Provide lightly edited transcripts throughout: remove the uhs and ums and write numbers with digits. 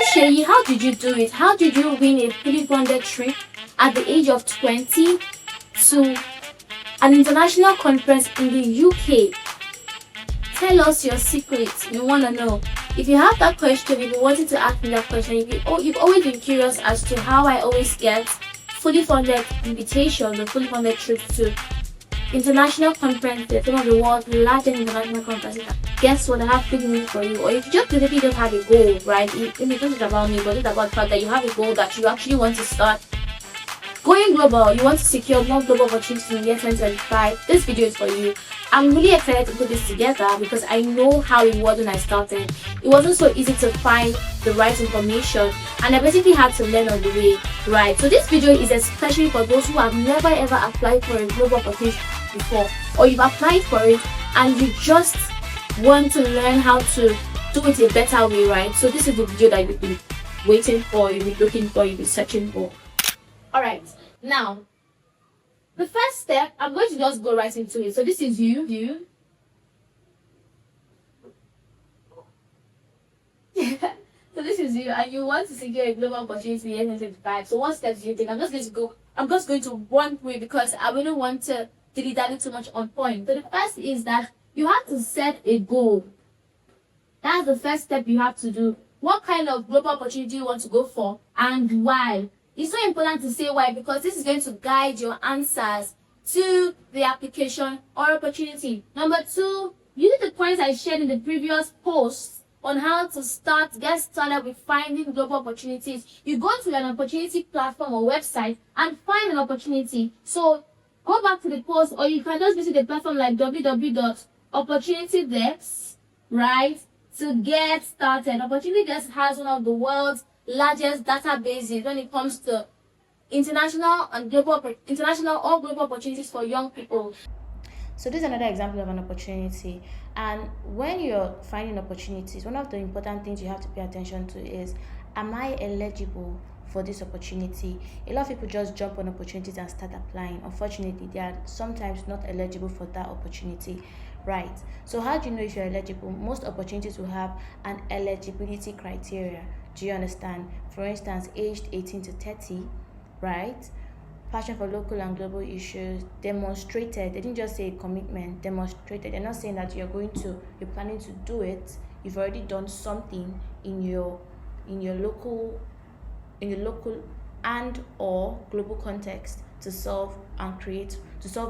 Hi Seyi, how did you do it? How did you win a fully funded trip at the age of 20 to an international conference in the UK? Tell us your secrets. We want to know. If you have that question, if you wanted to ask me that question, you've always been curious as to how I always get fully funded invitations or fully funded trips to international conferences, some of the world's largest international conferences. Guess what? I have good news for you. Or if you just basically just have a goal, right? It isn't about me, but it's about the fact that you have a goal that you actually want to start going global. You want to secure more global opportunities in the year 2025. This video is for you. I'm really excited to put this together because I know how it was when I started. It wasn't so easy to find the right information, and I basically had to learn on the way, right? So this video is especially for those who have never ever applied for a global opportunity before, or you've applied for it and you just want to learn how to do it a better way, right? So this is the video that you've been waiting for, you've been looking for, you've been searching for. Alright, now the first step, I'm going to just go right into it. So this is you. So this is you, and you want to secure a global opportunity in 2025. So what steps do you take? I'm just going to run through it because I wouldn't want to dilly-dally too much on point. So the first is that you have to set a goal. That's the first step you have to do. What kind of global opportunity you want to go for and why? It's so important to say why, because this is going to guide your answers to the application or opportunity. Number two, use the points I shared in the previous post on how to get started with finding global opportunities. You go to an opportunity platform or website and find an opportunity. So go back to the post, or you can just visit the platform like www.opportunitydesk, right, to get started. Opportunity Desk has one of the world's largest databases when it comes to international or global opportunities for young people. So this is another example of an opportunity, and when you're finding opportunities, one of the important things you have to pay attention to is, am I eligible for this opportunity? A lot of people just jump on opportunities and start applying. Unfortunately, they are sometimes not eligible for that opportunity, right? So how do you know if you're eligible? Most opportunities will have an eligibility criteria. Do you understand? For instance, aged 18 to 30, right? Passion for local and global issues, demonstrated. They didn't just say commitment, demonstrated. They're not saying that you're planning to do it. You've already done something in your local and or global context to solve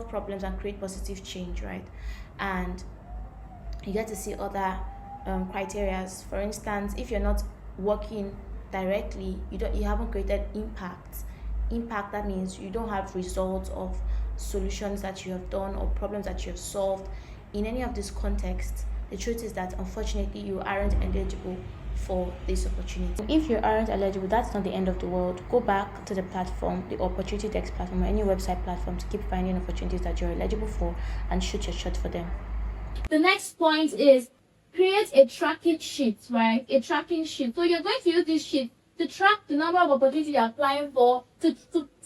problems and create positive change, right? And you get to see other criteria. For instance, if you're not working directly, you haven't created impact. That means you don't have results of solutions that you have done or problems that you have solved in any of these contexts. The truth is that unfortunately you aren't eligible for this opportunity. If you aren't eligible, that's not the end of the world. Go back to the platform, the Opportunity Desk platform, or any website platform to keep finding opportunities that you're eligible for and shoot your shot for them. The next point is create a tracking sheet, right? A tracking sheet. So you're going to use this sheet to track the number of opportunities you're applying for, to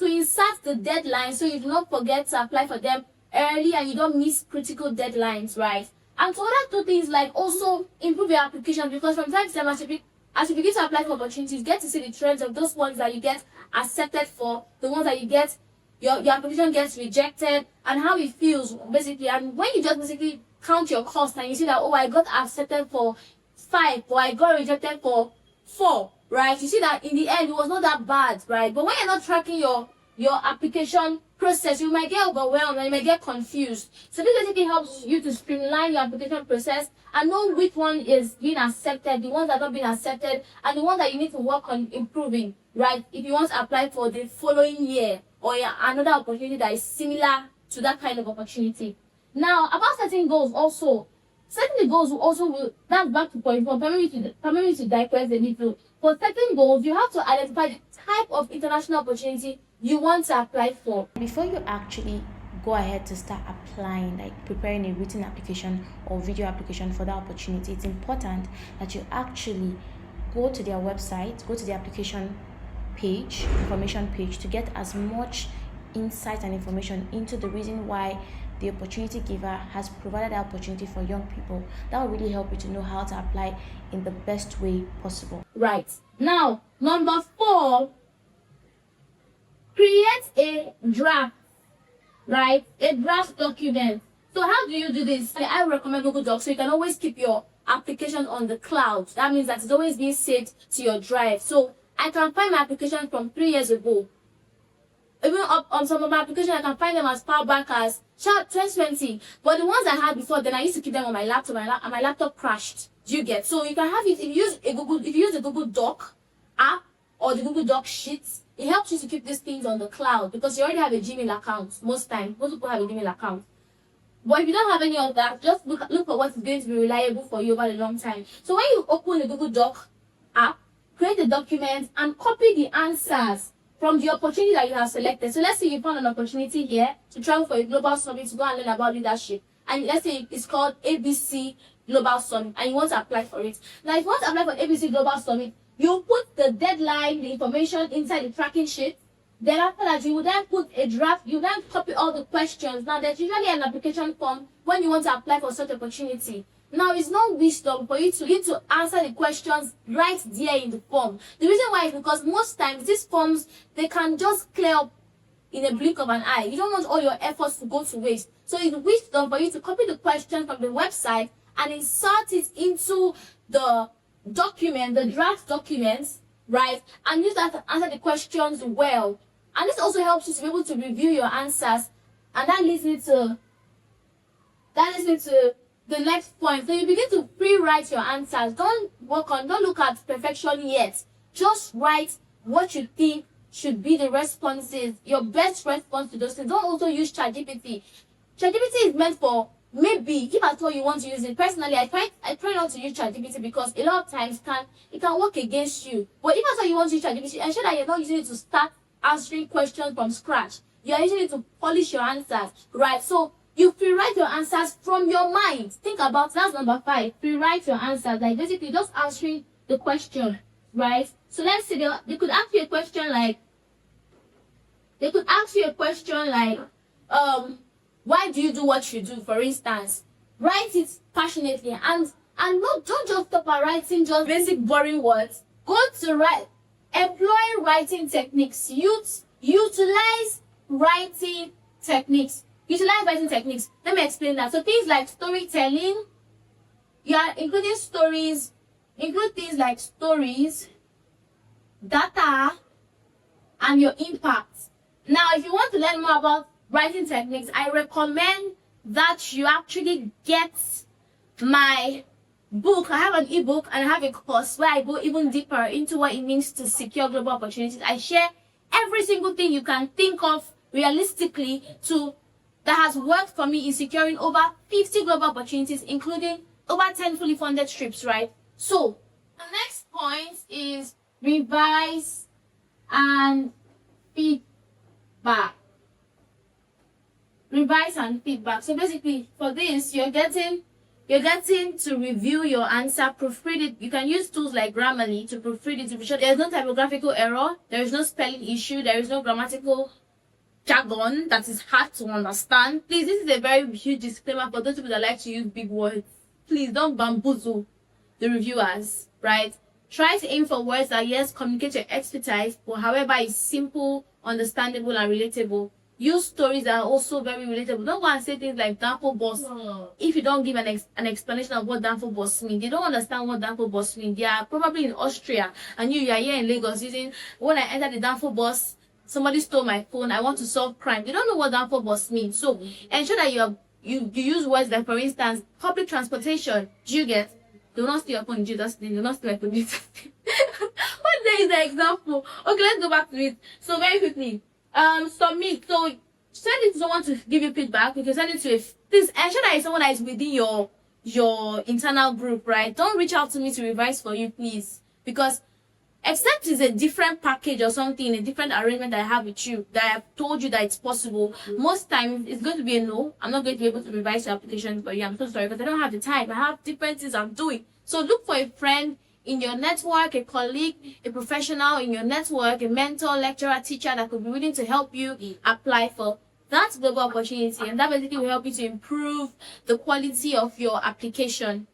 insert the deadline so you do not forget to apply for them early and you don't miss critical deadlines, right? And so other two things, like also improve your application, because from time to time as you begin to apply for opportunities, get to see the trends of those ones that you get accepted for, the ones that you get your application gets rejected, and how it feels basically. And when you just basically count your cost and you see that, oh, I got accepted for 5 or I got rejected for 4, right? You see that in the end it was not that bad, right? But when you're not tracking your application process, you might get overwhelmed and you might get confused. So this basically helps you to streamline your application process and know which one is being accepted, the ones that are not being accepted, and the ones that you need to work on improving, right? If you want to apply for the following year or another opportunity that is similar to that kind of opportunity. Now, about setting goals also. Setting the goals that's back to point 1, permit to digress a little. For setting goals, you have to identify the type of international opportunity you want to apply for. Before you actually go ahead to start applying, like preparing a written application or video application for that opportunity, it's important that you actually go to their website, go to the application page, information page, to get as much insight and information into the reason why the opportunity giver has provided that opportunity for young people. That will really help you to know how to apply in the best way possible. Right. Now, number 4, create a draft, right? A draft document. So how do you do this? I recommend Google Docs, so you can always keep your application on the cloud. That means that it's always being saved to your drive. So I can find my application from 3 years ago. Even up on some of my applications, I can find them as far back as 2020. But the ones I had before, then I used to keep them on my laptop, and my laptop crashed. Do you get? So you can have it if you use a Google Doc app or the Google Doc Sheets. It helps you to keep these things on the cloud because you already have a Gmail account. Most people have a Gmail account. But if you don't have any of that, just look for what is going to be reliable for you over a long time. So when you open the Google Doc app, create a document and copy the answers from the opportunity that you have selected. So let's say you found an opportunity here to travel for a global summit to go and learn about leadership. And let's say it's called ABC Global Summit and you want to apply for it. Now, if you want to apply for ABC Global Summit, you put the deadline, the information inside the tracking sheet. Then after that, you will then put a draft, you then copy all the questions. Now, there's usually an application form when you want to apply for such opportunity. Now, it's not wisdom for you to need to answer the questions right there in the form. The reason why is because most times these forms, they can just clear up in a blink of an eye. You don't want all your efforts to go to waste. So it's wisdom for you to copy the question from the website and insert it into the document, the draft documents, right? And use that to answer the questions well. And this also helps you to be able to review your answers. And that leads me to the next point. So you begin to pre-write your answers. Don't look at perfection yet. Just write what you think should be the responses, your best response to those things. Don't also use ChatGPT. ChatGPT is meant for maybe, if at all you want to use it. Personally, I try not to use ChatGPT because a lot of times it can work against you. But if at all you want to use ChatGPT, ensure that you're not using it to start answering questions from scratch. You're using it to polish your answers, right? So you pre-write your answers from your mind. Think about that's number 5. Pre-write your answers, like basically just answering the question, right? So let's say they could ask you a question like, why do you do what you do, for instance? Write it passionately and don't just stop at writing just basic boring words. Go to employ writing techniques. Utilize writing techniques. Let me explain that. So things like storytelling, include things like stories, data, and your impact. Now, if you want to learn more about writing techniques, I recommend that you actually get my book. I have an ebook and I have a course where I go even deeper into what it means to secure global opportunities. I share every single thing you can think of realistically that has worked for me in securing over 50 global opportunities, including over 10 fully funded trips, right? So the next point is revise and feedback. Revise and feedback. So basically for this, you're getting to review your answer, proofread it. You can use tools like Grammarly to proofread it to be sure there's no typographical error, there is no spelling issue, there is no grammatical jargon that is hard to understand. Please, this is a very huge disclaimer for those people that like to use big words. Please don't bamboozle the reviewers, right? Try to aim for words that, yes, communicate your expertise, but however is simple, understandable, and relatable. Use stories that are also very relatable. Don't go and say things like Danfo boss. If you don't give an explanation of what Danfo boss means, they don't understand what Danfo boss means. They are probably in Austria, and you are here in Lagos using, when I enter the Danfo boss, somebody stole my phone, I want to solve crime. They don't know what Danfo boss means. So ensure that you use words like, for instance, public transportation. Do you get? Do not steal your phone in Jesus' name. Do not steal my phone in Jesus' name. What day is the example? Okay, let's go back to it. So very quickly. Submit. So send it to someone to give you feedback. You can send it to please ensure that it's someone that is within your internal group, right? Don't reach out to me to revise for you, please. Because except it's a different package or something, a different arrangement that I have with you, that I have told you that it's possible, most times it's going to be a no. I'm not going to be able to revise your application for you. I'm so sorry because I don't have the time. I have different things I'm doing. So look for a friend in your network, a colleague, a professional in your network, a mentor, lecturer, teacher that could be willing to help you apply for that global opportunity. And that basically will help you to improve the quality of your application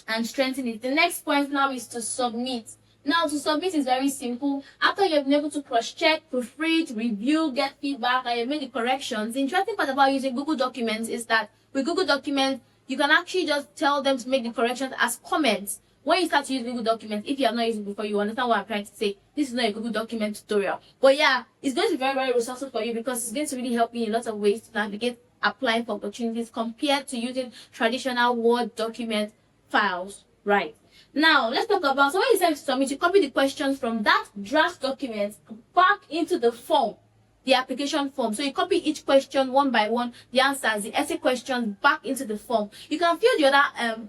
and strengthen it. The next point now is to submit. Now to submit is very simple. After you've been able to cross-check, proofread, review, get feedback, and you've made the corrections, the interesting part about using Google Documents is that with Google Documents, you can actually just tell them to make the corrections as comments. When you start to use Google Documents, if you have not used it before, you understand what I'm trying to say. This is not a Google Document tutorial. But yeah, it's going to be very, very resourceful for you because it's going to really help you in lots of ways to navigate applying for opportunities compared to using traditional Word document files. Right. Now, let's talk about, so when you send to submit, you copy the questions from that draft document back into the form, the application form. So you copy each question one by one, the answers, the essay questions back into the form. You can fill the other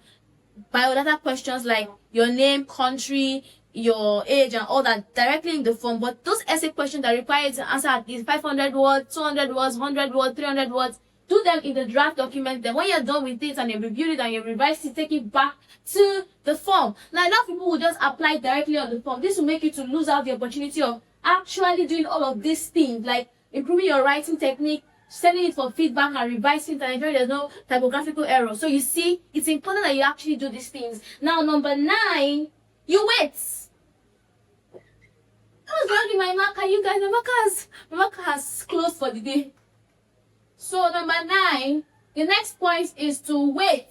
biodata questions like your name, country, your age, and all that directly in the form. But those essay questions that require you to answer at least 500 words, 200 words, 100 words, 300 words, do them in the draft document. Then when you're done with it and you reviewed it and you revised it, take it back to the form. Now, a lot of people will just apply directly on the form. This will make you to lose out the opportunity of actually doing all of these things, like improving your writing technique, sending it for feedback and revising it, and ensuring there's no typographical error. So you see, it's important that you actually do these things. Now, number 9, you wait. I was dragging my marker, you guys. My marker has closed for the day. So number 9, the next point is to wait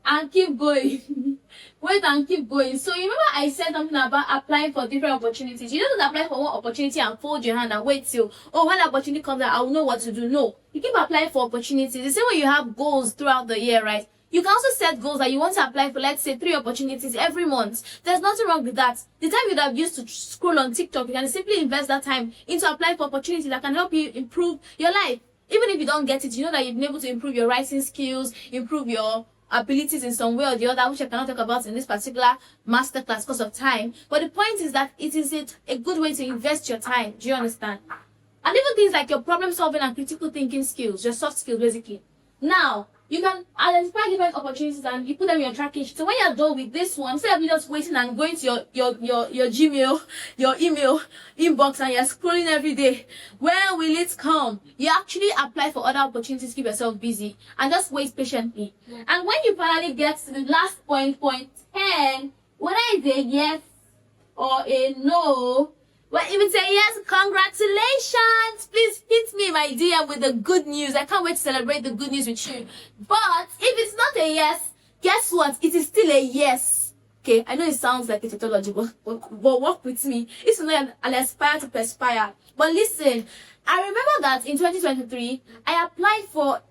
and keep going. Wait and keep going. So you remember I said something about applying for different opportunities. You don't apply for one opportunity and fold your hand and wait till, oh, when the opportunity comes out, I will know what to do. No, you keep applying for opportunities. The same way you have goals throughout the year, right? You can also set goals that you want to apply for, let's say, 3 opportunities every month. There's nothing wrong with that. The time you'd have used to scroll on TikTok, you can simply invest that time into applying for opportunities that can help you improve your life. Even if you don't get it, you know that you've been able to improve your writing skills, improve your abilities in some way or the other, which I cannot talk about in this particular masterclass because of time. But the point is that it is a good way to invest your time. Do you understand? And even things like your problem solving and critical thinking skills, your soft skills basically. Now, you can identify different opportunities and you put them in your tracking sheet. So when you're done with this one, instead of you just waiting and going to your Gmail, your email inbox, and you're scrolling every day, when will it come? You actually apply for other opportunities to keep yourself busy and just wait patiently. And when you finally get to the last point 10, whether it's a yes or a no, well, if it's a yes, congratulations. Please hit me, my DM, with the good news. I can't wait to celebrate the good news with you. But if it's not a yes, guess what? It is still a yes. Okay, I know it sounds like a tautology, but work with me. It's not an aspire to perspire. But listen, I remember that in 2023, I applied for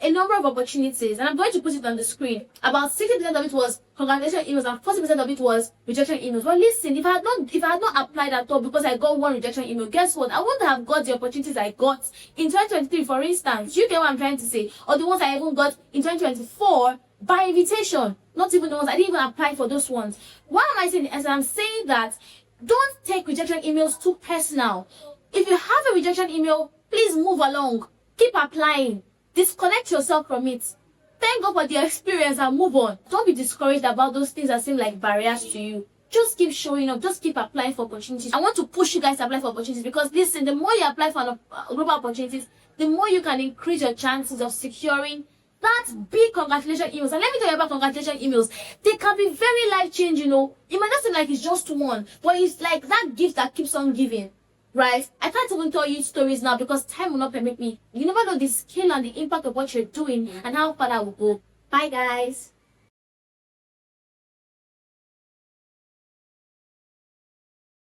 a number of opportunities, and I'm going to put it on the screen. About 60% of it was congratulations emails and 40% of it was rejection emails. Well, listen, if I had not applied at all because I got one rejection email, guess what? I wouldn't have got the opportunities I got in 2023, for instance. You get what I'm trying to say? Or the ones I even got in 2024 by invitation. Not even the ones I didn't even apply for those ones. Why am I saying this? As I'm saying that, don't take rejection emails too personal. If you have a rejection email, please move along. Keep applying. Disconnect yourself from it. Thank God for the experience and move on. Don't be discouraged about those things that seem like barriers to you. Just keep showing up. Just keep applying for opportunities. I want to push you guys to apply for opportunities because listen, the more you apply for global opportunities, the more you can increase your chances of securing that big congratulations emails. And let me tell you about congratulations emails. They can be very life-changing, you know. It might not seem like it's just one, but it's like that gift that keeps on giving. Right? I can't even tell you stories now because time will not permit me. You never know the scale and the impact of what you're doing and how far that will go. Bye, guys.